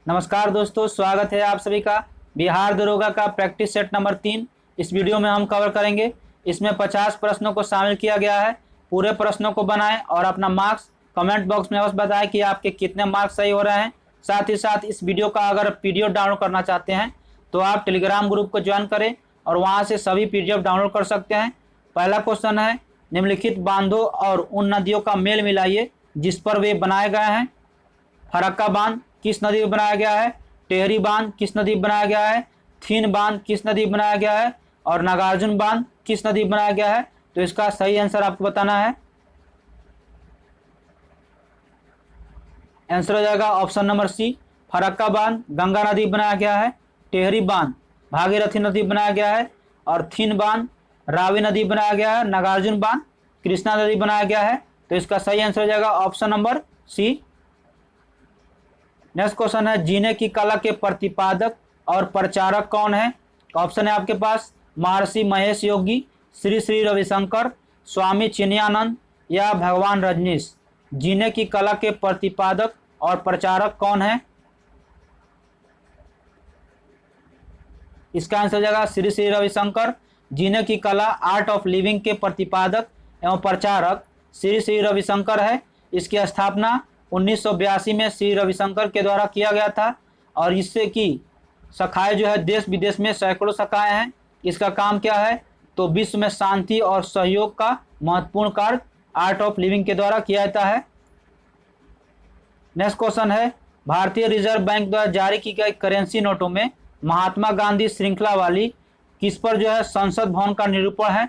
नमस्कार दोस्तों, स्वागत है आप सभी का बिहार दरोगा का प्रैक्टिस सेट नंबर 3। इस वीडियो में हम कवर करेंगे। इसमें 50 प्रश्नों को शामिल किया गया है। पूरे प्रश्नों को बनाएं और अपना मार्क्स कमेंट बॉक्स में अवश्य बताएं कि आपके कितने मार्क्स सही हो रहे हैं। साथ ही साथ इस वीडियो का अगर PDF डाउनलोड करना चाहते हैं तो आप टेलीग्राम ग्रुप को ज्वाइन करें और वहाँ से सभी PDF डाउनलोड कर सकते हैं। पहला क्वेश्चन है, निम्नलिखित बांधों और उन नदियों का मेल मिलाइए जिस पर वे बनाए गए हैं। फरक्का बांध किस नदी में बनाया गया है? टेहरी बांध किस नदी में बनाया गया है? थीन बांध किस नदी में बनाया गया है? और नागार्जुन बांध किस नदी में बनाया गया है? तो इसका सही आंसर आपको बताना है। आंसर हो जाएगा ऑप्शन नंबर सी, फरक्का बांध गंगा नदी में बनाया गया है। टेहरी बांध भागीरथी नदी में बनाया गया है। और थीन बांध रावी नदी में बनाया गया है। नागार्जुन बांध कृष्णा नदी में बनाया गया है। तो इसका सही आंसर हो जाएगा option number C. Next question है, जीने की कला के प्रतिपादक और प्रचारक कौन है? ऑप्शन है आपके पास महर्षि महेश योगी, श्री श्री रविशंकर, स्वामी चिन्मयानंद या भगवान रजनीश। जीने की कला के प्रतिपादक और प्रचारक कौन है? इसका आंसर हो जाएगा श्री श्री रविशंकर। जीने की कला आर्ट ऑफ लिविंग के प्रतिपादक एवं प्रचारक श्री श्री रविशंकर है। इसकी स्थापना 1982 में श्री रविशंकर के द्वारा किया गया था और इससे की शाखाएं जो है देश विदेश में सैकड़ों शाखाएं हैं। इसका काम क्या है? तो विश्व में शांति और सहयोग का महत्वपूर्ण कार्य आर्ट ऑफ लिविंग के द्वारा किया जाता है। नेक्स्ट क्वेश्चन है, भारतीय रिजर्व बैंक द्वारा जारी की गई करेंसी नोटों में महात्मा गांधी श्रृंखला वाली किस पर जो है संसद भवन का निरूपण है?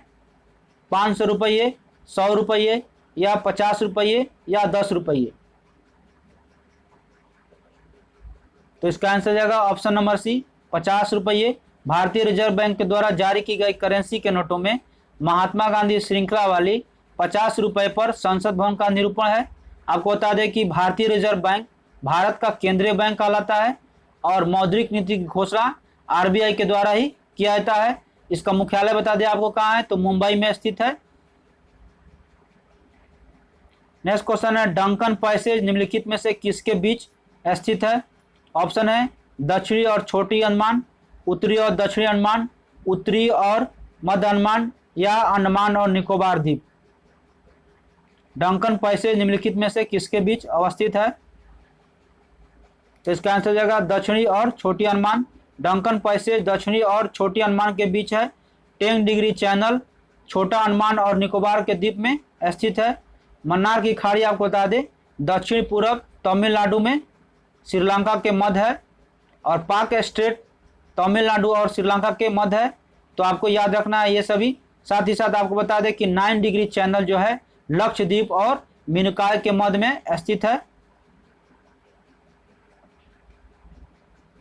500 रुपये, 100 रुपये या 50 रुपये या 10 रुपये। तो इसका आंसर हो जाएगा ऑप्शन नंबर सी, 50 रुपये। भारतीय रिजर्व बैंक के द्वारा जारी की गई करेंसी के नोटों में महात्मा गांधी श्रृंखला वाली 50 रुपये पर संसद भवन का निरूपण है। आपको बता दें कि भारतीय रिजर्व बैंक भारत का केंद्रीय बैंक कहलाता है और मौद्रिक नीति की घोषणा RBI के द्वारा ही किया जाता है। इसका मुख्यालय बता दें आपको कहाँ है, तो मुंबई में स्थित है। नेक्स्ट क्वेश्चन है, डंकन पैसेज निम्नलिखित में से किसके बीच स्थित है? ऑप्शन है दक्षिणी और छोटी अंडमान, उत्तरी और दक्षिणी अंडमान, उत्तरी और मध्य अंडमान या अंडमान और निकोबार द्वीप। डंकन पैसेज निम्नलिखित में से किसके बीच अवस्थित है? तो इसका आंसर हो जाएगा दक्षिणी और छोटी अंडमान। डंकन पैसेज दक्षिणी और छोटी अंडमान के बीच है। 10 डिग्री चैनल छोटा अंडमान और निकोबार के द्वीप में स्थित है। मन्नार की खाड़ी आपको बता दें दक्षिण पूर्व तमिलनाडु में श्रीलंका के मध्य है और पाक स्ट्रेट तमिलनाडु और श्रीलंका के मध्य है। तो आपको याद रखना है ये सभी। साथ ही साथ आपको बता दें कि 9 डिग्री चैनल जो है लक्षद्वीप और मीनकाय के मध्य में स्थित है।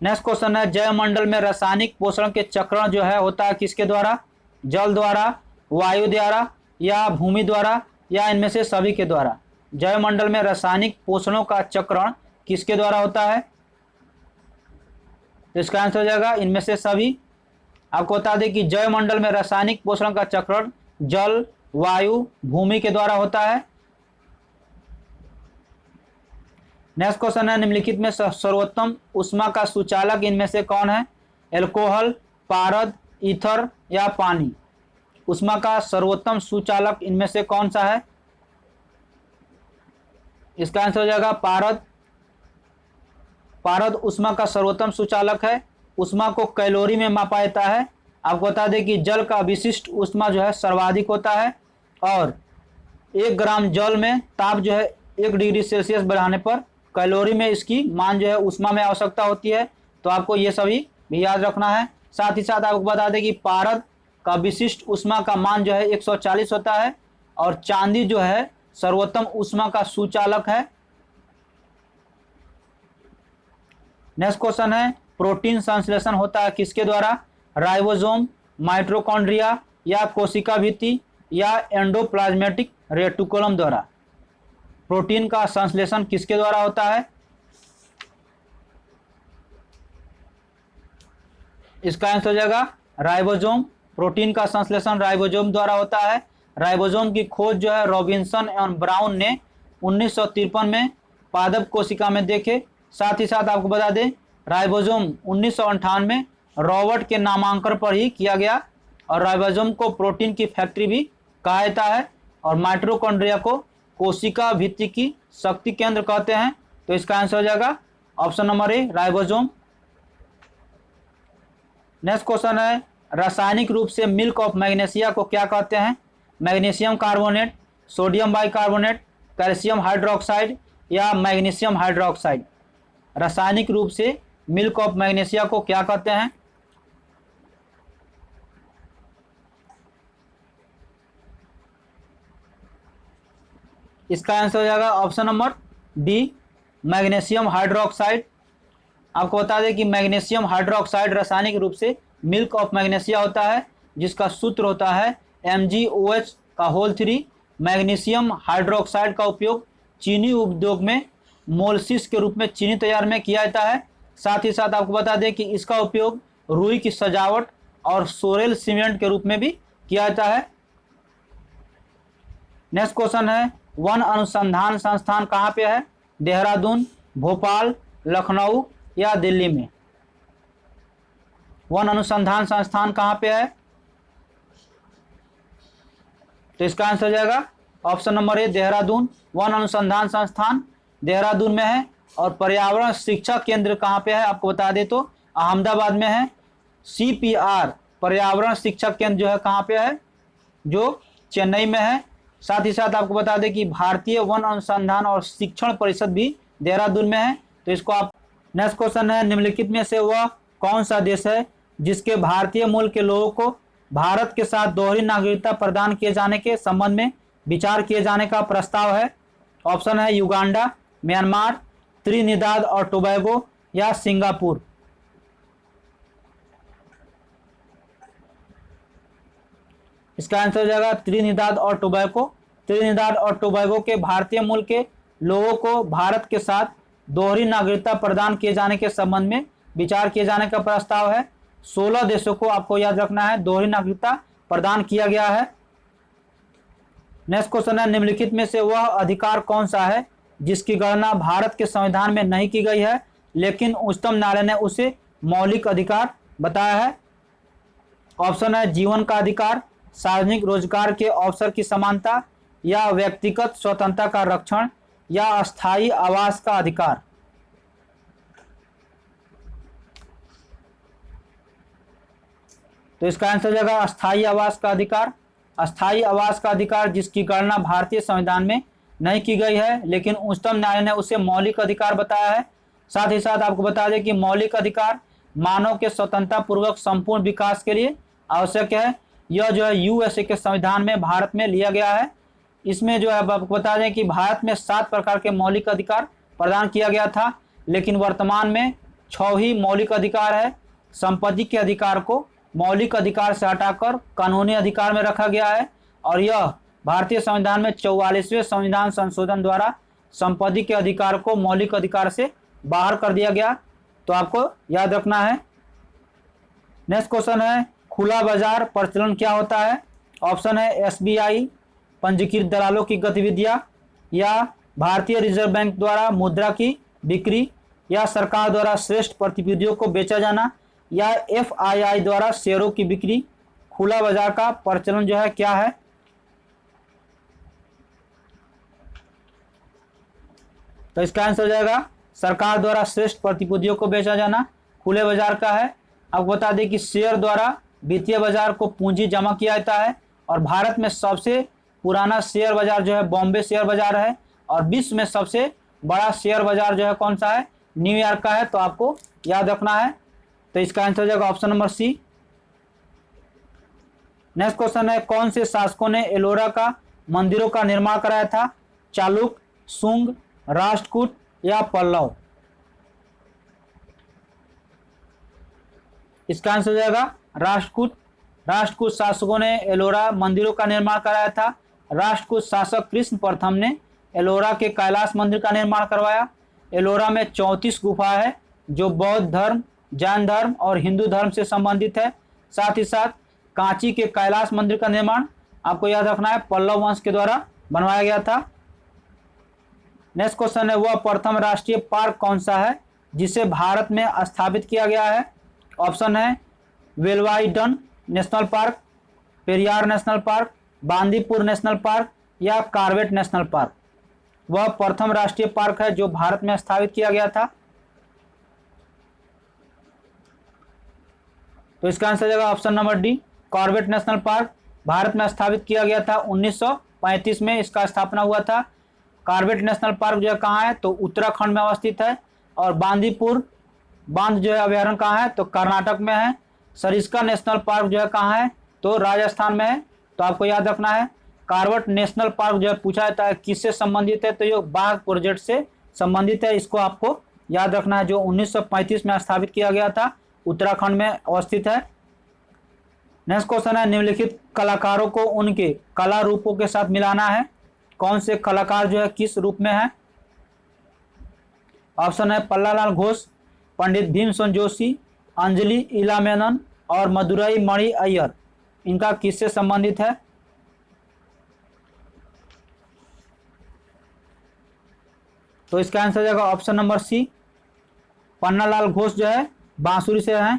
नेक्स्ट क्वेश्चन है, जयमंडल में रासायनिक पोषण के चक्रण जो है होता है किसके द्वारा? जल द्वारा, वायु द्वारा या भूमि द्वारा या इनमें से सभी के द्वारा? जयमंडल में रासायनिक पोषणों का चक्रण किसके द्वारा होता है? तो इसका आंसर हो जाएगा इनमें से सभी। आपको बता दें कि जयमंडल में रासायनिक पोषण का चक्रण जल, वायु, भूमि के द्वारा होता है। नेक्स्ट क्वेश्चन है, निम्नलिखित में सर्वोत्तम ऊष्मा का सुचालक इनमें से कौन है? एल्कोहल, पारद, ईथर या पानी? ऊष्मा का सर्वोत्तम सुचालक इनमें से कौन सा है? इसका आंसर हो जाएगा पारद। पारद ऊष्मा का सर्वोत्तम सुचालक है। ऊष्मा को कैलोरी में मापा जाता है। आपको बता दें कि जल का विशिष्ट ऊष्मा जो है सर्वाधिक होता है और 1 ग्राम जल में ताप जो है 1 डिग्री सेल्सियस बढ़ाने पर कैलोरी में इसकी मान जो है ऊष्मा में आवश्यकता होती है। तो आपको ये सभी भी याद रखना है। साथ ही साथ आपको बता दें कि पारद का विशिष्ट ऊष्मा का मान जो है 140 होता है और चांदी जो है सर्वोत्तम ऊष्मा का सुचालक है। नेक्स्ट क्वेश्चन है, प्रोटीन संश्लेषण होता है किसके द्वारा? राइबोसोम, माइटोकॉन्ड्रिया या कोशिका भित्ति या एंडोप्लाज्मेटिक रेटिकुलम द्वारा? प्रोटीन का संश्लेषण किसके द्वारा होता है? इसका आंसर हो जाएगा राइबोसोम। प्रोटीन का संश्लेषण राइबोसोम द्वारा होता है। राइबोसोम की खोज जो है रॉबिन्सन एवं ब्राउन ने 1953 में पादप कोशिका में देखे साथ ही साथ आपको बता दें राइबोसोम 1998 में रॉबर्ट के नामांकन पर ही किया गया और राइबोसोम को प्रोटीन की फैक्ट्री भी कहा जाता है और माइटोकॉन्ड्रिया को कोशिका भित्ति की शक्ति केंद्र कहते हैं। तो इसका आंसर हो जाएगा option number A ribosome. Next question है रासायनिक रूप से मिल्क ऑफ मैग्नीशिया को क्या कहते हैं? Magnesium carbonate, sodium bicarbonate, calcium hydroxide या मैग्नीशियम हाइड्रोक्साइड। रासायनिक रूप से मिल्क ऑफ मैग्नीशिया को क्या कहते हैं? इसका आंसर हो जाएगा option number D magnesium hydroxide. आपको बता दें कि मैग्नीशियम हाइड्रोक्साइड रासायनिक रूप से मिल्क ऑफ मैग्नीशिया होता है जिसका सूत्र होता है MgOH3। मैग्नीशियम हाइड्रोक्साइड का उपयोग चीनी उद्योग में मोलसिस के रूप में चीनी तैयार में किया जाता है। साथ ही साथ आपको बता दें कि इसका उपयोग रुई की सजावट और सोरेल सीमेंट के रूप में भी किया जाता है। नेक्स्ट क्वेश्चन है वन अनुसंधान संस्थान कहाँ पे है? देहरादून, भोपाल, लखनऊ या दिल्ली में। वन अनुसंधान संस्थान कहाँ पे है? तो इसका आंसर हो जाएगा option number A Dehradun. One अनुसंधान संस्थान देहरादून में है और पर्यावरण शिक्षा केंद्र कहाँ पे है? आपको बता दें तो अहमदाबाद में है। CPR पर्यावरण शिक्षा केंद्र जो है कहाँ पे है? जो चेन्नई में है। साथ ही साथ आपको बता दें कि भारतीय वन अनुसंधान और शिक्षण परिषद भी देहरादून में है। तो इसको आप नेक्स्ट क्वेश्चन है निम्नलिखित में से वह कौन सा देश है जिसके भारतीय मूल के लोगों को भारत के साथ दोहरी नागरिकता प्रदान किए जाने के संबंध में विचार किए जाने का प्रस्ताव है? ऑप्शन है युगांडा, म्यांमार, त्रिनिदाद और टोबैगो या सिंगापुर। इसका आंसर हो जाएगा त्रिनिदाद और टोबैगो। त्रिनिदाद और टोबैगो के भारतीय मूल के लोगों को भारत के साथ दोहरी नागरिकता प्रदान किए जाने के संबंध में विचार किए जाने का प्रस्ताव है। 16 देशों को आपको याद रखना है दोहरी नागरिकता प्रदान किया गया है। नेक्स्ट क्वेश्चन है निम्नलिखित में से वह अधिकार कौन सा है जिसकी गणना भारत के संविधान में नहीं की गई है लेकिन उच्चतम न्यायालय ने उसे मौलिक अधिकार बताया है? ऑप्शन है जीवन का अधिकार, सार्वजनिक रोजगार के अवसर की समानता या व्यक्तिगत स्वतंत्रता का रक्षण या अस्थायी आवास का अधिकार। तो इसका आंसर हो जाएगा अस्थायी आवास का अधिकार। अस्थायी आवास का अधिकार जिसकी गणना भारतीय संविधान में नहीं की गई है लेकिन उच्चतम न्यायालय ने उसे मौलिक अधिकार बताया है। साथ ही साथ आपको बता दें कि मौलिक अधिकार मानव के स्वतंत्रता पूर्वक संपूर्ण विकास के लिए आवश्यक है। यह जो है USA के संविधान में भारत में लिया गया है। इसमें जो है आपको बता दें कि भारत में 7 प्रकार के मौलिक अधिकार प्रदान किया गया था लेकिन वर्तमान में 6 ही मौलिक अधिकार है। संपत्ति के अधिकार को मौलिक अधिकार से हटाकर कानूनी अधिकार में रखा गया है और यह भारतीय संविधान में 44वें संविधान संशोधन द्वारा संपत्ति के अधिकार को मौलिक अधिकार से बाहर कर दिया गया। तो आपको याद रखना है। नेक्स्ट क्वेश्चन है खुला बाजार प्रचलन क्या होता है? ऑप्शन है SBI पंजीकृत दलालों की गतिविधियां या भारतीय रिजर्व बैंक द्वारा मुद्रा की बिक्री या सरकार द्वारा श्रेष्ठ प्रतिभूतियों को बेचा जाना या FII द्वारा शेयरों की बिक्री। खुला बाजार का प्रचलन जो है क्या है? तो इसका आंसर हो जाएगा सरकार द्वारा श्रेष्ठ प्रतिभूतियों को बेचा जाना खुले बाजार का है। आपको बता दें कि शेयर द्वारा वित्तीय बाजार को पूंजी जमा किया जाता है और भारत में सबसे पुराना शेयर बाजार जो है बॉम्बे शेयर बाजार है और विश्व में सबसे बड़ा शेयर बाजार जो है कौन सा है? न्यूयॉर्क का है। तो आपको याद रखना है। तो इसका आंसर हो जाएगा option number C. Next question है कौन से शासकों ने एलोरा का मंदिरों का निर्माण कराया था? चालुक्य, शुंग, राष्ट्रकूट या पल्लव। इसका आंसर हो जाएगा राष्ट्रकूट। राष्ट्रकूट शासकों ने एलोरा मंदिरों का निर्माण कराया था। राष्ट्रकूट शासक कृष्ण प्रथम ने एलोरा के कैलाश मंदिर का निर्माण करवाया। एलोरा में 34 गुफा है जो बौद्ध धर्म, जैन धर्म और हिंदू धर्म से संबंधित है। साथ ही साथ कांची के कैलाश मंदिर का निर्माण आपको याद रखना है पल्लव वंश के द्वारा बनवाया गया था। नेक्स्ट क्वेश्चन है वह प्रथम राष्ट्रीय पार्क कौन सा है? जिसे भारत में स्थापित किया गया है? ऑप्शन है वेलाइडन national park, Periyar national park, Bandipur national park या कॉर्बेट नेशनल पार्क। वह प्रथम राष्ट्रीय पार्क है जो भारत में स्थापित किया गया था। तो इसका आंसर हो जाएगा option number D, Corbett national park. Bharat में स्थापित किया गया था 1935 में इसका स्थापना हुआ था। कॉर्बेट नेशनल पार्क जो है कहाँ है? तो उत्तराखंड में अवस्थित है। और बांदीपुर बांध जो है अभ्यारण्य कहाँ है? तो कर्नाटक में है। सरिस्का नेशनल पार्क जो है कहाँ है? तो राजस्थान में है। तो आपको याद रखना है कॉर्बेट नेशनल पार्क जो है पूछा जाता है किससे संबंधित है? तो ये बाघ प्रोजेक्ट से संबंधित है। इसको आपको याद रखना है, जो 1935 में स्थापित किया गया था, उत्तराखंड में अवस्थित है। नेक्स्ट क्वेश्चन है, निम्नलिखित कलाकारों को उनके कला रूपों के साथ मिलाना है। कौन से कलाकार जो है किस रूप में है? ऑप्शन है पल्लालाल घोष, पंडित भीमसेन जोशी, अंजलि इला मेनन और मदुरई मणि अय्यर। इनका किससे संबंधित है? तो इसका आंसर हो जाएगा option number C, Pannalal Ghosh जो है बांसुरी से हैं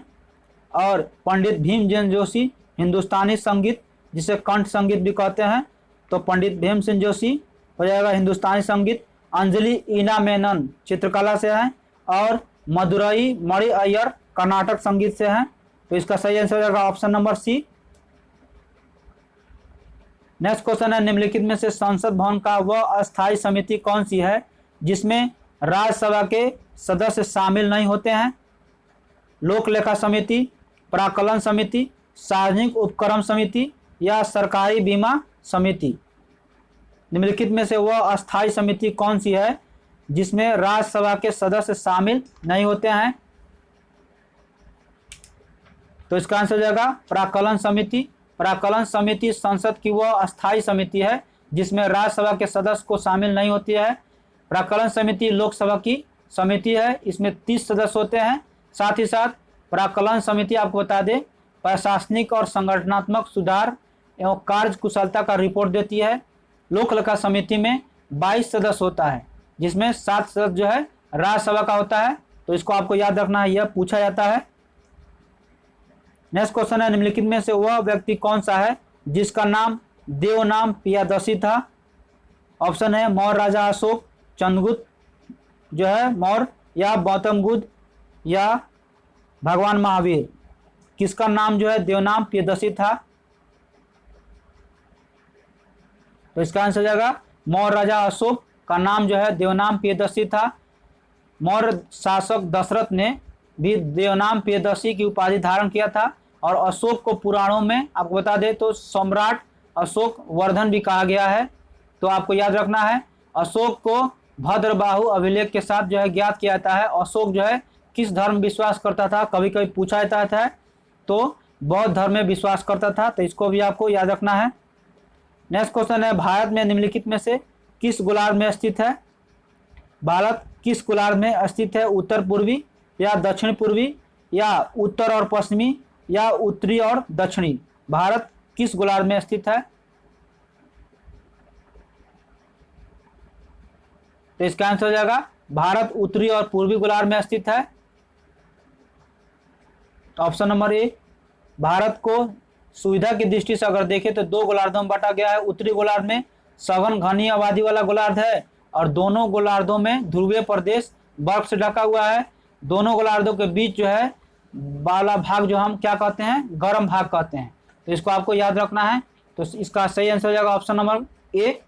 और पंडित भीमसेन जोशी हिंदुस्तानी संगीत जिसे कंठ संगीत भी कहते हैं, तो पंडित भीमसेन जोशी हो जाएगा हिंदुस्तानी संगीत। अंजलि ईना मेनन चित्रकला से हैं और मदुरई मणि अय्यर कर्नाटक संगीत से हैं। तो इसका सही आंसर हो जाएगा option number C. Next question है, निम्नलिखित में से संसद भवन का वह अस्थायी समिति कौन सी है जिसमें राज्यसभा के सदस्य शामिल नहीं होते हैं? लोक लेखा समिति, प्राक्कलन समिति, सार्वजनिक उपक्रम समिति या सरकारी बीमा समिति। निम्नलिखित में से वह अस्थायी समिति कौन सी है जिसमें राज्यसभा के सदस्य शामिल नहीं होते हैं? तो इसका आंसर हो जाएगा प्राक्कलन समिति। प्राक्कलन समिति संसद की वह अस्थायी समिति है जिसमें राज्यसभा के सदस्य को शामिल नहीं होती है। प्राक्कलन समिति लोकसभा की समिति है, इसमें 30 सदस्य होते हैं। साथ ही साथ प्राक्कलन समिति आपको बता दें प्रशासनिक और संगठनात्मक सुधार एवं कार्य कुशलता का रिपोर्ट देती है। लोक लेखा समिति में 22 सदस्य होता है जिसमें 7 सदस्य जो है राज्यसभा का होता है। तो इसको आपको याद रखना है, यह पूछा जाता है। नेक्स्ट क्वेश्चन है, निम्नलिखित में से वह व्यक्ति कौन सा है जिसका नाम देवनाम पियादसी था? ऑप्शन है मौर्य राजा अशोक, चंद्रगुप्त जो है मौर्य या गौतम बुद्ध या भगवान महावीर। किसका नाम जो है देवनाम पियादसी था? तो इसका आंसर हो जाएगा मौर्य राजा अशोक का नाम जो है देवनाम पियादसी था। मौर्य शासक दशरथ ने भी देवनाम पियादसी की उपाधि धारण किया था और अशोक को पुराणों में आपको बता दें तो सम्राट अशोक वर्धन भी कहा गया है। तो आपको याद रखना है अशोक को भद्रबाहु अभिलेख के साथ जो है ज्ञात किया जाता है। अशोक जो है किस धर्म विश्वास करता था? कभी कभी पूछा जाता है तो बौद्ध धर्म में विश्वास करता था, तो इसको भी आपको याद रखना है। नेक्स्ट क्वेश्चन है, भारत में निम्नलिखित में से किस गोलार्ध में स्थित है? भारत किस गोलार्ध में स्थित है? उत्तर पूर्वी या दक्षिण पूर्वी या उत्तर और पश्चिमी या उत्तरी और दक्षिणी? भारत किस गोलार्ध में स्थित है? तो इसका आंसर हो जाएगा भारत उत्तरी और पूर्वी गोलार्ध में स्थित है। Option number A. भारत को सुविधा की दृष्टि से अगर देखें तो 2 गोलार्धों में बांटा गया है। उत्तरी गोलार्ध में सघन घनी आबादी वाला गोलार्ध है और दोनों गोलार्धों में ध्रुवीय प्रदेश बर्फ से ढका हुआ है। दोनों गोलार्धों के बीच जो है वाला भाग जो हम क्या कहते हैं? गर्म भाग कहते हैं। तो इसको आपको याद रखना है। तो इसका सही आंसर हो जाएगा option number A.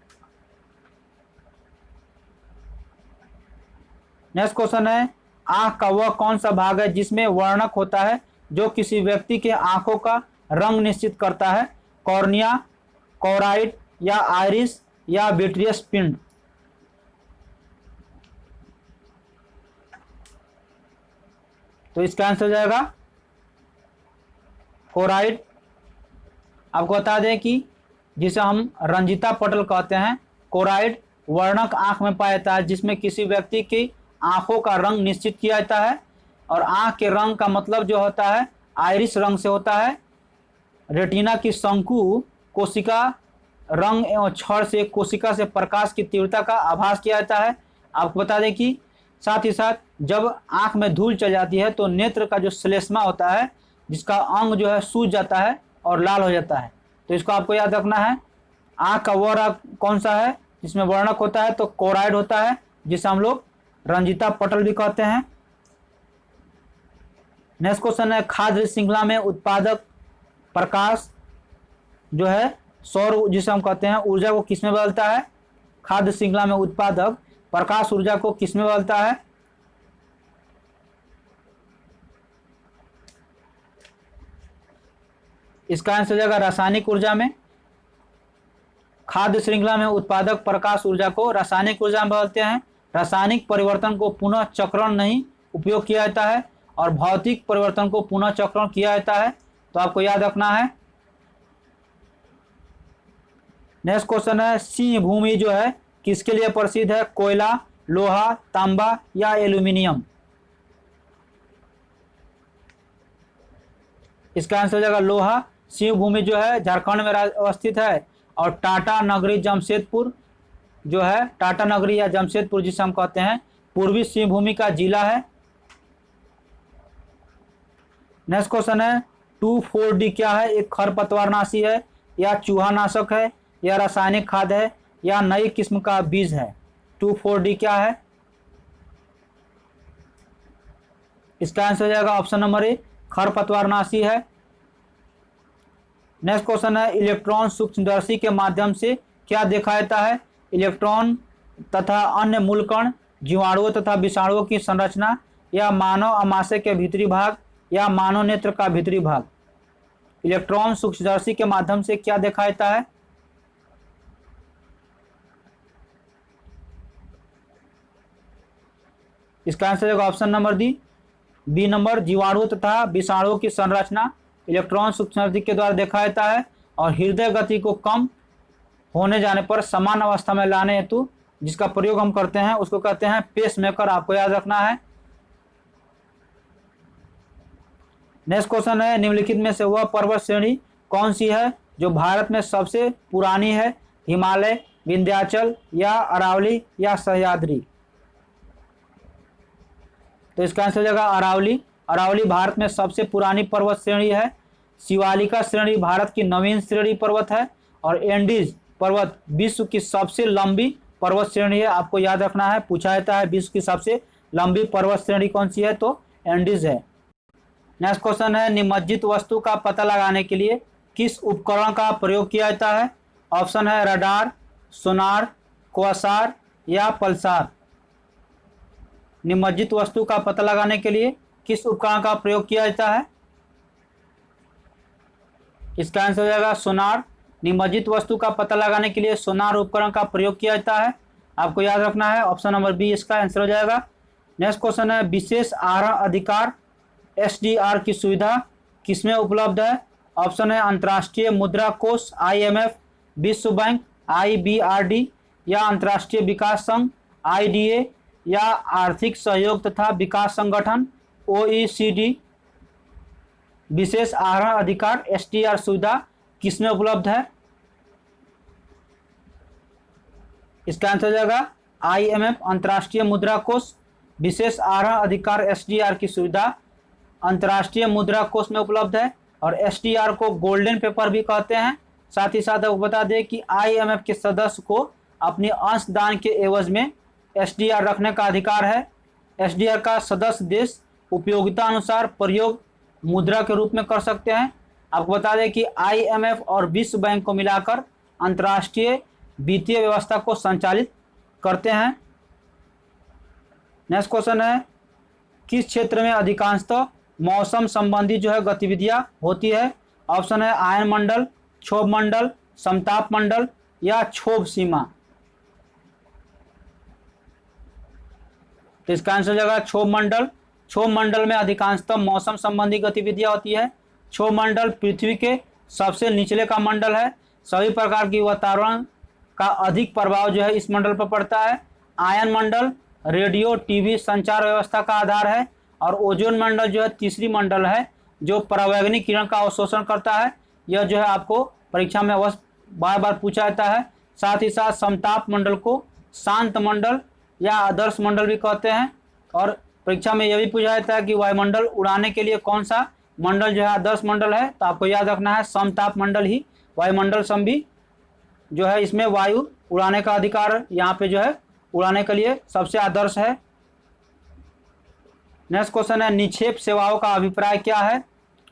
Next question है, आंख का वह कौन सा भाग है जिसमें वर्णक होता है जो किसी व्यक्ति के आंखों का रंग निश्चित करता है? कॉर्निया, कोराइड या आइरिस या विट्रियस पिंड? तो इसका आंसर हो जाएगा कोराइड। आपको बता दें कि जिसे हम रंजिता पटल कहते हैं, कोराइड वर्णक आंख में पाया जाता है जिसमें किसी व्यक्ति की आंखों का रंग निश्चित किया जाता है। और आंख के रंग का मतलब जो होता है आइरिस रंग से होता है। रेटिना की शंकु कोशिका रंग एवं छड़ से कोशिका से प्रकाश की तीव्रता का आभास किया जाता है। आपको बता दें कि साथ ही साथ जब आँख में धूल चल जाती है तो नेत्र का जो श्लेष्मा होता है, जिसका अंग जो है सूज जाता है और लाल हो जाता है। तो इसको आपको याद रखना है। आँख का वह रंग कौन सा है जिसमें वर्णक होता है? तो कोराइड होता है, जिसे हम लोग रंजिता पटल भी कहते हैं। नेक्स्ट क्वेश्चन है, खाद्य श्रृंखला में उत्पादक प्रकाश जो है सौर, जिसे हम कहते हैं, ऊर्जा को किसमें बदलता है? खाद्य श्रृंखला में उत्पादक प्रकाश ऊर्जा को किसमें बदलता है? इसका आंसर हो जाएगा रासायनिक ऊर्जा में। खाद्य श्रृंखला में उत्पादक प्रकाश ऊर्जा को रासायनिक ऊर्जा में बदलते हैं। रासायनिक परिवर्तन को पुनः चक्रण नहीं उपयोग किया जाता है और भौतिक परिवर्तन को पुनः चक्रण किया जाता है। तो आपको याद रखना है। नेक्स्ट क्वेश्चन है, सिंह भूमि जो है किसके लिए प्रसिद्ध है? कोयला, लोहा, तांबा या एल्यूमिनियम? इसका आंसर हो जाएगा लोहा। सिंह भूमि जो है झारखंड में अवस्थित है और टाटा नगरी जमशेदपुर जो है, टाटा नगरी या जमशेदपुर जिसे हम कहते हैं, पूर्वी सिंह भूमि का जिला है। नेक्स्ट क्वेश्चन है, 2,4-D क्या है? एक खरपतवारनाशी है या चूहा नाशक है या रासायनिक खाद है या नई किस्म का बीज है? 2,4-D क्या है? इसका आंसर हो जाएगा ऑप्शन नंबर ए, खरपतवारनाशी है। नेक्स्ट क्वेश्चन है, इलेक्ट्रॉन सूक्ष्मदर्शी के माध्यम से क्या देखा जाता है? इलेक्ट्रॉन तथा अन्य मूलकण, जीवाणुओं तथा विषाणुओं की संरचना या मानव आमाशय के भीतरी भाग या मानव नेत्र का भीतरी भाग? इलेक्ट्रॉन सूक्ष्मदर्शी के माध्यम से क्या देखा जाता है? इसका आंसर होगा ऑप्शन नंबर बी नंबर, जीवाणु तथा विषाणुओं की संरचना इलेक्ट्रॉन सूक्ष्मदर्शी के द्वारा देखा जाता है। और हृदय गति को कम होने जाने पर समान अवस्था में लाने हेतु जिसका प्रयोग हम करते हैं उसको कहते हैं पेसमेकर। आपको याद रखना है। नेक्स्ट क्वेश्चन है, निम्नलिखित में से वह पर्वत श्रेणी कौन सी है जो भारत में सबसे पुरानी है? हिमालय, विंध्याचल या अरावली या सह्याद्री? तो इसका आंसर हो जाएगा अरावली। अरावली भारत में सबसे पुरानी पर्वत श्रेणी है। शिवालिका श्रेणी भारत की नवीन श्रेणी पर्वत है और एंडीज पर्वत विश्व की सबसे लंबी पर्वत श्रेणी है। आपको याद रखना है, पूछा जाता है विश्व की सबसे लंबी पर्वत श्रेणी कौन सी है? तो एंडीज है। नेक्स्ट क्वेश्चन है, निमज्जित वस्तु का पता लगाने के लिए किस उपकरण का प्रयोग किया जाता है? ऑप्शन है रडार, सोनार, क्वासार या पल्सार। निमज्जित वस्तु का पता लगाने के लिए किस उपकरण का प्रयोग किया जाता है? इसका आंसर हो जाएगा सोनार। निमज्जित वस्तु का पता लगाने के लिए सोनार उपकरण का प्रयोग किया जाता है। आपको याद रखना है, ऑप्शन नंबर बी इसका आंसर हो जाएगा। नेक्स्ट क्वेश्चन है, विशेष आहरण अधिकार SDR की सुविधा किसमें उपलब्ध है? ऑप्शन है अंतर्राष्ट्रीय मुद्रा कोष IMF, विश्व बैंक IBRD या अंतर्राष्ट्रीय विकास संघ IDA या आर्थिक सहयोग तथा विकास संगठन OECD। विशेष आहरण अधिकार SDR सुविधा किसमें उपलब्ध है? इसका आंसर हो जाएगा IMF, अंतर्राष्ट्रीय मुद्रा कोष। विशेष आहरण अधिकार SDR की सुविधा अंतर्राष्ट्रीय मुद्रा कोष में उपलब्ध है और SDR को गोल्डन पेपर भी कहते हैं। साथ ही साथ आपको बता दें कि IMF के सदस्य को अपनी अंशदान के एवज में SDR रखने का अधिकार है। SDR का सदस्य देश उपयोगिता अनुसार प्रयोग मुद्रा के रूप में कर सकते हैं। आपको बता दें कि IMF और विश्व बैंक को मिलाकर अंतर्राष्ट्रीय वित्तीय व्यवस्था को संचालित करते हैं। नेक्स्ट क्वेश्चन है, किस क्षेत्र में अधिकांशतः मौसम संबंधी जो है गतिविधियां होती है? ऑप्शन है आयन मंडल, क्षोभ मंडल, समताप मंडल या क्षोभ सीमा। तो इसका आंसर हो जाएगा क्षोभ मंडल। क्षोभ मंडल में अधिकांशतः मौसम संबंधी गतिविधियां होती है। क्षोभ मंडल पृथ्वी के सबसे निचले का मंडल है। सभी प्रकार की वातावरण का अधिक प्रभाव जो है इस मंडल पर पड़ता है। आयन मंडल रेडियो टीवी संचार व्यवस्था का आधार है और ओजोन मंडल जो है तीसरी मंडल है जो परावैंगनिक किरण का अवशोषण करता है। यह जो है आपको परीक्षा में अवश्य बार बार पूछा जाता है। साथ ही साथ समताप मंडल को शांत मंडल या आदर्श मंडल भी कहते हैं और परीक्षा में यह भी पूछा जाता है कि वायुमंडल उड़ाने के लिए कौन सा मंडल जो है आदर्श मंडल है, तो आपको याद रखना है समताप मंडल ही वायुमंडल सम भी जो है इसमें वायु उड़ाने का अधिकार यहाँ पे जो है उड़ाने के लिए सबसे आदर्श है। नेक्स्ट क्वेश्चन है निक्षेप सेवाओं का अभिप्राय क्या है।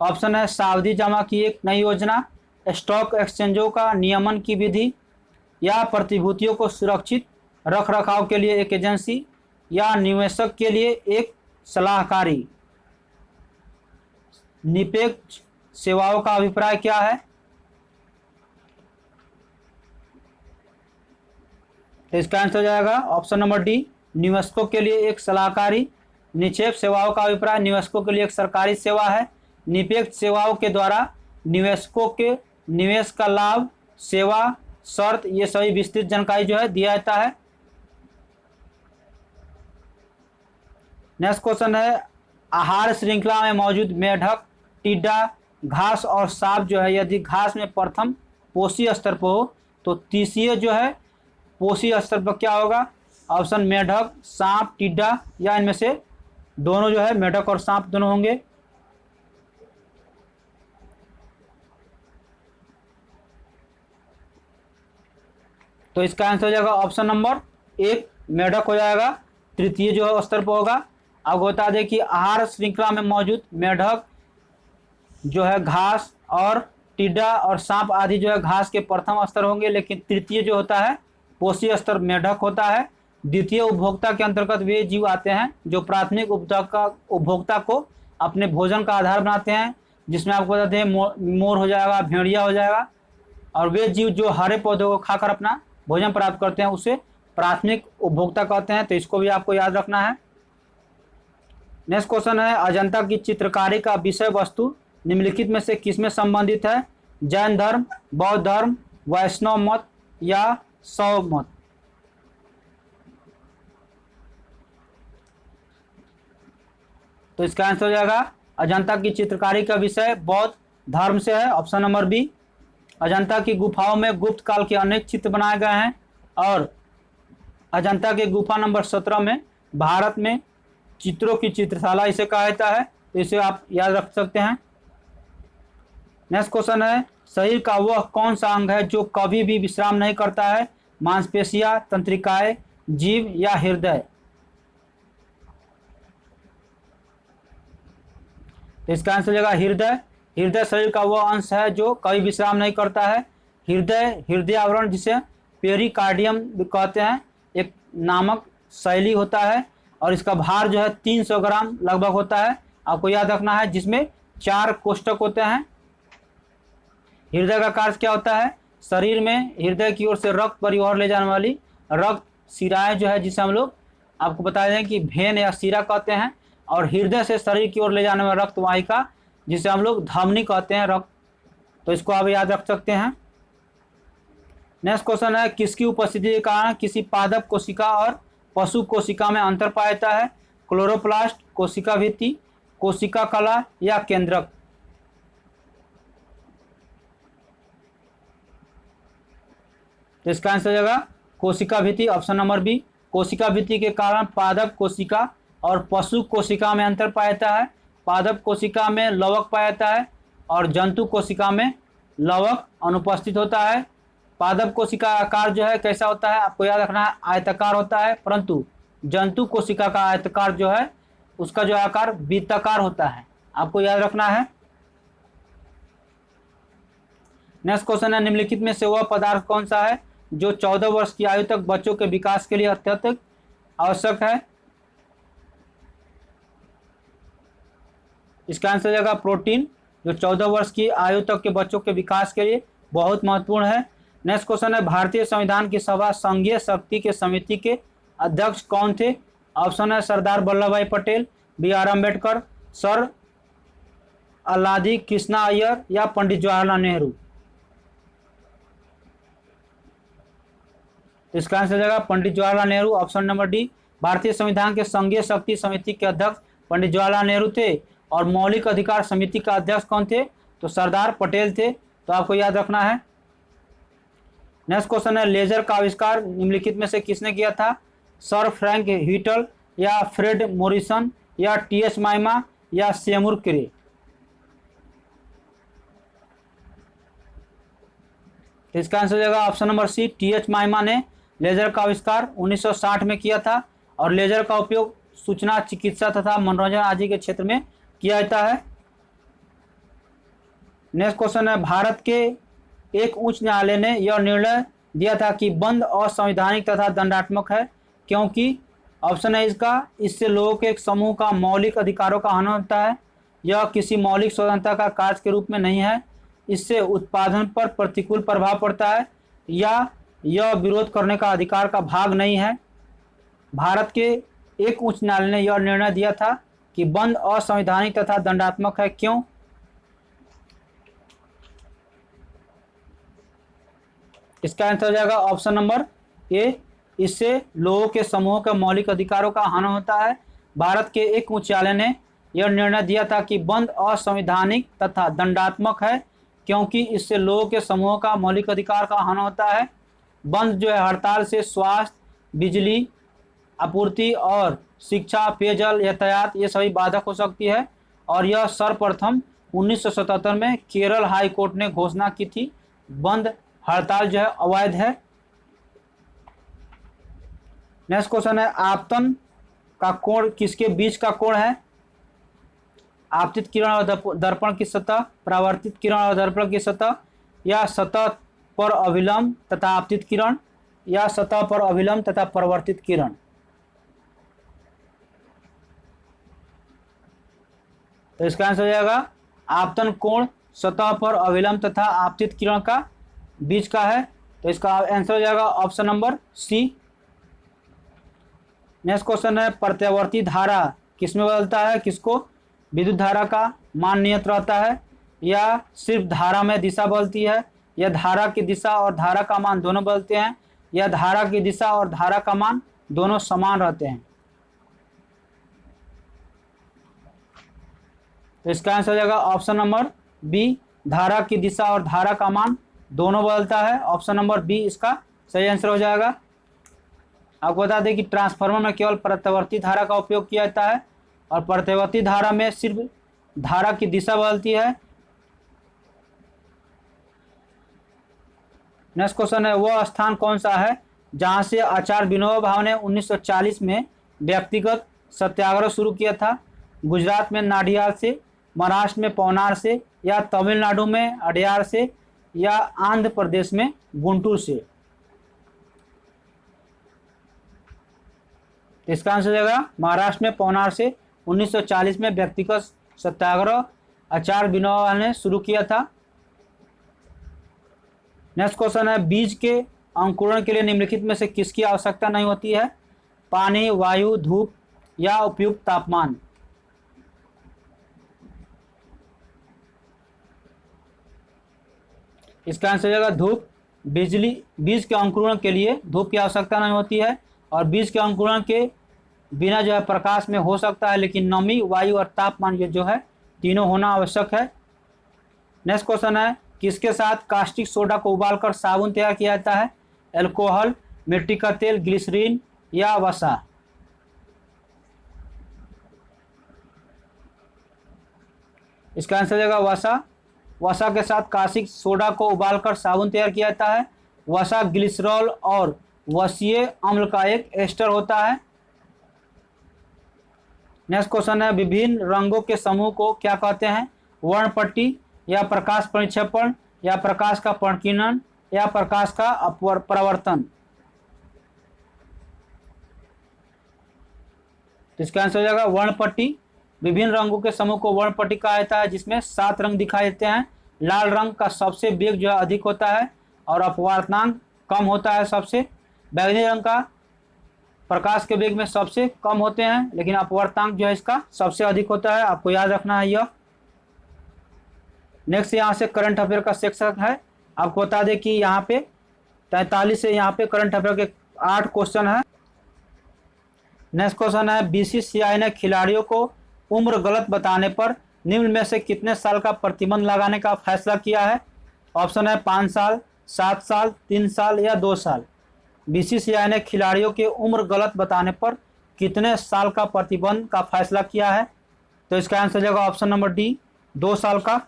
ऑप्शन है सावधि जमा की एक नई योजना, स्टॉक एक्सचेंजों का नियमन की विधि, या प्रतिभूतियों को सुरक्षित रख रखाव के लिए एक एजेंसी, या निवेशक के लिए एक सलाहकारी। निक्षेप सेवाओं का अभिप्राय क्या है, तो इसका आंसर हो जाएगा ऑप्शन नंबर डी, निवेशकों के लिए एक सलाहकारी। निक्षेप सेवाओं का अभिप्राय निवेशकों के लिए एक सरकारी सेवा है। निक्षेप सेवाओं के द्वारा निवेशकों के निवेश का लाभ, सेवा, शर्त, ये सभी विस्तृत जानकारी जो है दिया जाता है। नेक्स्ट क्वेश्चन है आहार श्रृंखला में मौजूद मेढक, टिड्डा, घास और सांप जो है यदि घास में प्रथम पोषी स्तर पर हो तो तीसरे जो है पोषी स्तर पर क्या होगा। ऑप्शन मेढक, सांप, टिड्डा, या इनमें से दोनों जो है मेढक और सांप दोनों होंगे। तो इसका आंसर हो जाएगा ऑप्शन नंबर एक, मेढक हो जाएगा, तृतीय जो है स्तर पर होगा। अब बता दें कि आहार श्रृंखला में मौजूद मेढक जो है घास और टिड्डा और सांप आदि जो है घास के प्रथम स्तर होंगे, लेकिन तृतीय जो होता है पोषी स्तर मेढक होता है। द्वितीय उपभोक्ता के अंतर्गत वे जीव आते हैं जो प्राथमिक उपभोक्ता को अपने भोजन का आधार बनाते हैं, जिसमें आपको बताते हैं मोर हो जाएगा, भेड़िया हो जाएगा, और वे जीव जो हरे पौधों को खाकर अपना भोजन प्राप्त करते हैं उसे प्राथमिक उपभोक्ता कहते हैं। तो इसको भी आपको याद रखना है। नेक्स्ट क्वेश्चन है अजंता की चित्रकारी का विषय वस्तु निम्नलिखित में से किसमें संबंधित है। जैन धर्म, बौद्ध धर्म, वैष्णव मत, या शैव मत। तो इसका आंसर हो जाएगा अजंता की चित्रकारी का विषय बौद्ध धर्म से है, ऑप्शन नंबर बी। अजंता की गुफाओं में गुप्त काल के अनेक चित्र बनाए गए हैं, और अजंता के गुफा नंबर 17 में भारत में चित्रों की चित्रशाला इसे कहा जाता है, तो इसे आप याद रख सकते हैं। नेक्स्ट क्वेश्चन है शरीर का वह कौन सा अंग है जो कभी भी विश्राम नहीं करता है। मांसपेशियां, तंत्रिकाएं, जीव, या हृदय। तो इसका आंसर हो जाएगा हृदय। हृदय शरीर का वह अंश है जो कभी विश्राम नहीं करता है। हृदय आवरण जिसे पेरिकार्डियम कहते हैं एक नामक शैली होता है, और इसका भार जो है 300 ग्राम लगभग होता है, आपको याद रखना है, जिसमें 4 कोष्ठक होते हैं। हृदय का कार्य क्या होता है, शरीर में हृदय की ओर से रक्त परिवहन ले जाने वाली रक्त शिराएं जो है, जिसे हम लोग आपको बता दें कि भेन या शिरा कहते हैं, और हृदय से शरीर की ओर ले जाने वाला रक्त वाहिका जिसे हम लोग धमनी कहते हैं रक्त। तो इसको आप याद रख सकते हैं। नेक्स्ट क्वेश्चन है किसकी उपस्थिति के कारण किसी पादप कोशिका और पशु कोशिका में अंतर पाया जाता है। क्लोरोप्लास्ट, कोशिका भित्ति, कोशिका कला, या केंद्रक। तो इसका आंसर हो जाएगा कोशिका भित्ति, ऑप्शन नंबर बी। कोशिका भित्ति के कारण पादप कोशिका और पशु कोशिका में अंतर पाया जाता है। पादप कोशिका में लवक पाया जाता है और जंतु कोशिका में लवक अनुपस्थित होता है। पादप कोशिका आकार जो है कैसा होता है, आपको याद रखना है, आयताकार होता है, परंतु जंतु कोशिका का आयताकार जो है उसका जो आकार वृत्ताकार होता है, आपको याद रखना है। नेक्स्ट क्वेश्चन है निम्नलिखित में से वह पदार्थ कौन सा है जो 14 वर्ष की आयु तक बच्चों के विकास के लिए अत्यधिक आवश्यक है। इसका आंसर हो जाएगा प्रोटीन, जो 14 वर्ष की आयु तक के बच्चों के विकास के लिए बहुत महत्वपूर्ण है। नेक्स्ट क्वेश्चन है भारतीय संविधान की सभा संघीय शक्ति के समिति के अध्यक्ष कौन थे। ऑप्शन है Sardar Vallabhbhai Patel, B.R. Ambedkar, sir Alladi Krishna Ayyar, या पंडित जवाहरलाल नेहरू। इसका आंसर हो जाएगा Pandit Jawaharlal Nehru, option number D. भारतीय संविधान के संघीय शक्ति समिति के अध्यक्ष पंडित जवाहरलाल नेहरू थे, और मौलिक अधिकार समिति का अध्यक्ष कौन थे, तो सरदार पटेल थे। तो आपको याद रखना है। नेक्स्ट क्वेश्चन है लेजर का आविष्कार निम्नलिखित में से किसने किया था। सर फ्रैंक व्हिटल, या फ्रेड मोरिसन, या टीएच माइमा या सेमुर क्रे? तो इसका आंसर हो जाएगा ऑप्शन नंबर सी, टीएच माइमा ने लेजर का आविष्कार 1960 में किया था और लेजर का उपयोग सूचना, चिकित्सा तथा मनोरंजन आदि के क्षेत्र में किया जाता है। नेक्स्ट क्वेश्चन है, भारत के एक उच्च न्यायालय ने यह निर्णय दिया था कि बंद असंवैधानिक तथा दंडात्मक है क्योंकि ऑप्शन है इसका, इससे लोगों के एक समूह का मौलिक अधिकारों का हनन होता है, यह किसी मौलिक स्वतंत्रता का कार्य के रूप में नहीं है, इससे उत्पादन पर प्रतिकूल प्रभाव पड़ता है, या यह विरोध करने का अधिकार का भाग नहीं है। भारत के एक उच्च न्यायालय ने यह निर्णय दिया था कि बंद असंवैधानिक तथा दंडात्मक है, क्यों? इसका आंसर हो जाएगा ऑप्शन नंबर ए, इससे लोगों के समूहों के मौलिक अधिकारों का हनन होता है। भारत के एक उच्च न्यायालय ने यह निर्णय दिया था कि बंद असंवैधानिक तथा दंडात्मक है क्योंकि इससे लोगों के समूहों का मौलिक अधिकार का हनन होता है। बंद जो है हड़ताल से स्वास्थ्य, बिजली आपूर्ति और शिक्षा, पेयजल, यातायात ये सभी बाधक हो सकती है और यह सर्वप्रथम 1977 में केरल हाई कोर्ट ने घोषणा की थी। बंद हड़ताल जो है अवैध है। नेक्स्ट क्वेश्चन है, आपतन का कोण किसके बीच का कोण है? आपतित किरण और दर्पण की सतह, परावर्तित किरण और दर्पण की सतह, या सतह पर अभिलंब तथा आपतित किरण, या सतह पर अभिलंब तथा परावर्तित किरण? तो इसका आंसर हो जाएगा आपतन कोण सतह पर अभिलंब तथा आपतित किरण का बीच का है, तो इसका आंसर हो जाएगा option number C. Next question है, प्रत्यावर्ती धारा किसमें बदलता है? किसको? विद्युत धारा का मान नियत रहता है, या सिर्फ धारा में दिशा बदलती है, या धारा की दिशा और धारा का मान दोनों बदलते हैं, या धारा की दिशा और धारा का मान दोनों समान रहते हैं? तो इसका आंसर हो जाएगा ऑप्शन नंबर बी, धारा की दिशा और धारा का मान दोनों बदलता है। ऑप्शन नंबर बी इसका सही आंसर हो जाएगा। आपको बता दें कि ट्रांसफार्मर में केवल प्रत्यावर्ती धारा का उपयोग किया जाता है और प्रत्यावर्ती धारा में सिर्फ धारा की दिशा बदलती है। नेक्स्ट क्वेश्चन है, वह स्थान कौन सा है जहां से आचार्य विनोबा भावे ने 1940 में व्यक्तिगत सत्याग्रह शुरू किया था? गुजरात में नाडियाड से, महाराष्ट्र में पवनार से, या तमिलनाडु में अडयार से, या आंध्र प्रदेश में गुंटूर से? इसका आंसर हो जाएगा महाराष्ट्र में पवनार से 1940 में व्यक्तिगत सत्याग्रह आचार्य विनोबा ने शुरू किया था। नेक्स्ट क्वेश्चन है, बीज के अंकुरण के लिए निम्नलिखित में से किसकी आवश्यकता नहीं होती है? पानी, वायु, धूप, या उपयुक्त तापमान? इसका आंसर हो जाएगा धूप। बीज के अंकुरण के लिए धूप की आवश्यकता नहीं होती है और बीज के अंकुरण के बिना जो है प्रकाश में हो सकता है, लेकिन नमी, वायु और तापमान ये जो है तीनों होना आवश्यक है। नेक्स्ट क्वेश्चन है, किसके साथ कास्टिक सोडा को उबालकर साबुन तैयार किया जाता है? अल्कोहल, मिट्टी का तेल, ग्लिसरीन, या वसा? इसका आंसर हो जाएगा वसा। वसा के साथ कास्टिक सोडा को उबालकर साबुन तैयार किया जाता है। वसा ग्लिसरॉल और वसीय अम्ल का एक एस्टर होता है। नेक्स्ट क्वेश्चन है, विभिन्न रंगों के समूह को क्या कहते हैं? वर्णपट्टी, या प्रकाश परिक्षेपण, या प्रकाश का प्रकीर्णन, या प्रकाश का परावर्तन? तो इसका आंसर हो जाएगा वर्णपट्टी। विभिन्न रंगों के समूह को वर्णपट्टी कहा जाता है जिसमें 7 रंग दिखाई देते हैं। लाल रंग का सबसे वेग जो है अधिक होता है और अपवर्तनांक कम होता है सबसे। बैंगनी रंग का प्रकाश के वेग में सबसे कम होते हैं लेकिन अपवर्तनांक जो है इसका सबसे अधिक होता है, आपको याद रखना है यह। नेक्स्ट यहाँ से करंट अफेयर का सेक्शन है। आपको बता दें कि यहाँ पे 43 से यहाँ पे करंट अफेयर के 8 क्वेश्चन है। नेक्स्ट क्वेश्चन है, बीसीसीआई ने खिलाड़ियों को उम्र गलत बताने पर निम्न में से कितने साल का प्रतिबंध लगाने का फैसला किया है? ऑप्शन है 5 साल, 7 साल, 3 साल, या 2 साल। बीसीसीआई ने खिलाड़ियों के उम्र गलत बताने पर कितने साल का प्रतिबंध का फैसला किया है? तो इसका आंसर हो जाएगा ऑप्शन नंबर डी, 2 साल का।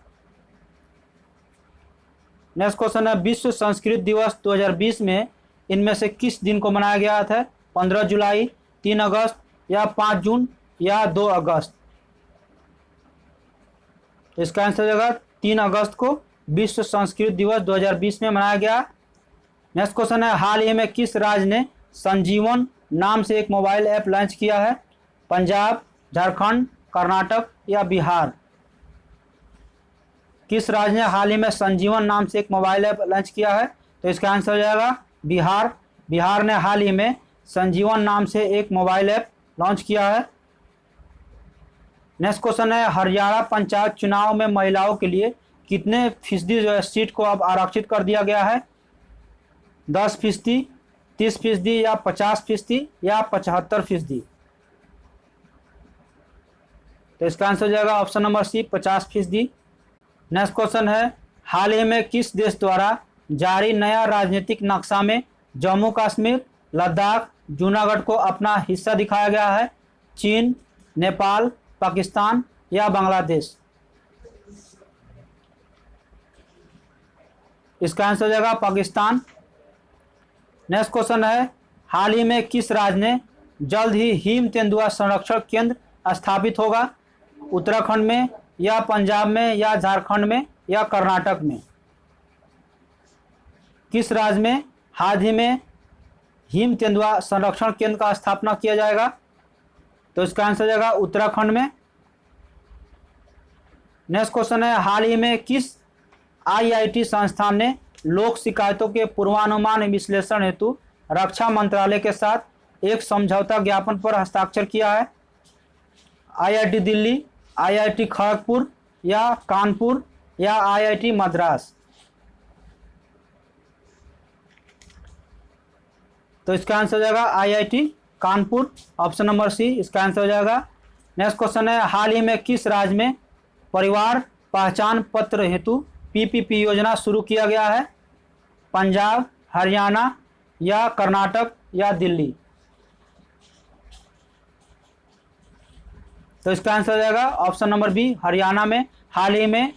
नेक्स्ट क्वेश्चन है, विश्व संस्कृत दिवस 2020 में इनमें से किस दिन को मनाया गया था? 15 जुलाई, 3 अगस्त या 5 जून या 2 अगस्त? इसका आंसर हो जाएगा 3 अगस्त को विश्व संस्कृत दिवस 2020 में मनाया गया। नेक्स्ट क्वेश्चन है, हाल ही में किस राज्य ने संजीवन नाम से एक मोबाइल ऐप लॉन्च किया है? पंजाब, झारखंड, कर्नाटक या बिहार? किस राज्य ने हाल ही में संजीवन नाम से एक मोबाइल ऐप लॉन्च किया है? तो इसका आंसर हो जाएगा बिहार। बिहार ने हाल ही में संजीवन नाम से एक मोबाइल ऐप लॉन्च किया है। नेक्स्ट क्वेश्चन है, हरियाणा पंचायत चुनाव में महिलाओं के लिए कितने फीसदी जो है सीट को अब आरक्षित कर दिया गया है? 10%, 30% या 50% या 75%? तो इसका आंसर हो जाएगा option number C, 50%। Next question है, हाल ही में किस देश द्वारा जारी नया राजनीतिक नक्शा में जम्मू कश्मीर, लद्दाख, जूनागढ़ को अपना हिस्सा दिखाया गया है? चीन, नेपाल, पाकिस्तान या बांग्लादेश? इसका आंसर हो जाएगा पाकिस्तान। नेक्स्ट क्वेश्चन है, हाल ही में किस राज्य ने जल्द ही हिम तेंदुआ संरक्षण केंद्र स्थापित होगा? उत्तराखंड में या पंजाब में या झारखंड में या कर्नाटक में? किस राज्य में हाल ही में हिम तेंदुआ संरक्षण केंद्र का स्थापना किया जाएगा? तो इसका आंसर हो जाएगा उत्तराखंड में। नेक्स्ट क्वेश्चन है, हाल ही में किस आईआईटी संस्थान ने लोक शिकायतों के पूर्वानुमान विश्लेषण हेतु रक्षा मंत्रालय के साथ एक समझौता ज्ञापन पर हस्ताक्षर किया है? आईआईटी दिल्ली, आईआईटी खड़गपुर या कानपुर या आईआईटी मद्रास? तो इसका आंसर हो जाएगा IIT Kanpur, option number C इसका आंसर हो जाएगा। नेक्स्ट क्वेश्चन है, हाल ही में किस राज्य में परिवार पहचान पत्र हेतु पीपीपी योजना शुरू किया गया है? पंजाब, हरियाणा या कर्नाटक या दिल्ली? तो इसका आंसर हो जाएगा ऑप्शन नंबर बी, हरियाणा में हाल ही में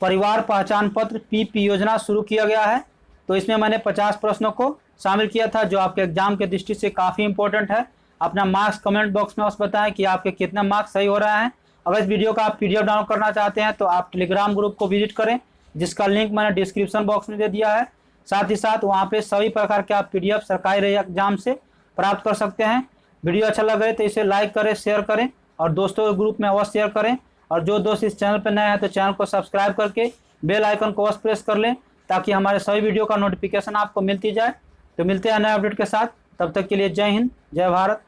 परिवार पहचान पत्र पीपी योजना शुरू किया गया है। तो इसमें मैंने 50 प्रश्नों को शामिल किया था जो आपके एग्जाम के दृष्टि से काफ़ी इंपॉर्टेंट है। अपना मार्क्स कमेंट बॉक्स में अवश्य बताएं कि आपके कितने मार्क्स सही हो रहे हैं। अगर इस वीडियो का आप पीडीएफ डाउनलोड करना चाहते हैं तो आप टेलीग्राम ग्रुप को विजिट करें, जिसका लिंक मैंने डिस्क्रिप्शन बॉक्स में दे दिया है। साथ ही साथ वहाँ पे सभी प्रकार के आप पीडीएफ सरकारी एग्जाम से प्राप्त कर सकते हैं। वीडियो अच्छा लगे तो इसे लाइक करें, शेयर करें और दोस्तों के ग्रुप में अवश्य शेयर करें। और जो दोस्त इस चैनल पर नए हैं तो चैनल को सब्सक्राइब करके बेल आइकन को अवश्य प्रेस कर लें ताकि हमारे सभी वीडियो का नोटिफिकेशन आपको मिलती जाए। तो मिलते हैं नए अपडेट के साथ, तब तक के लिए जय हिंद, जय भारत।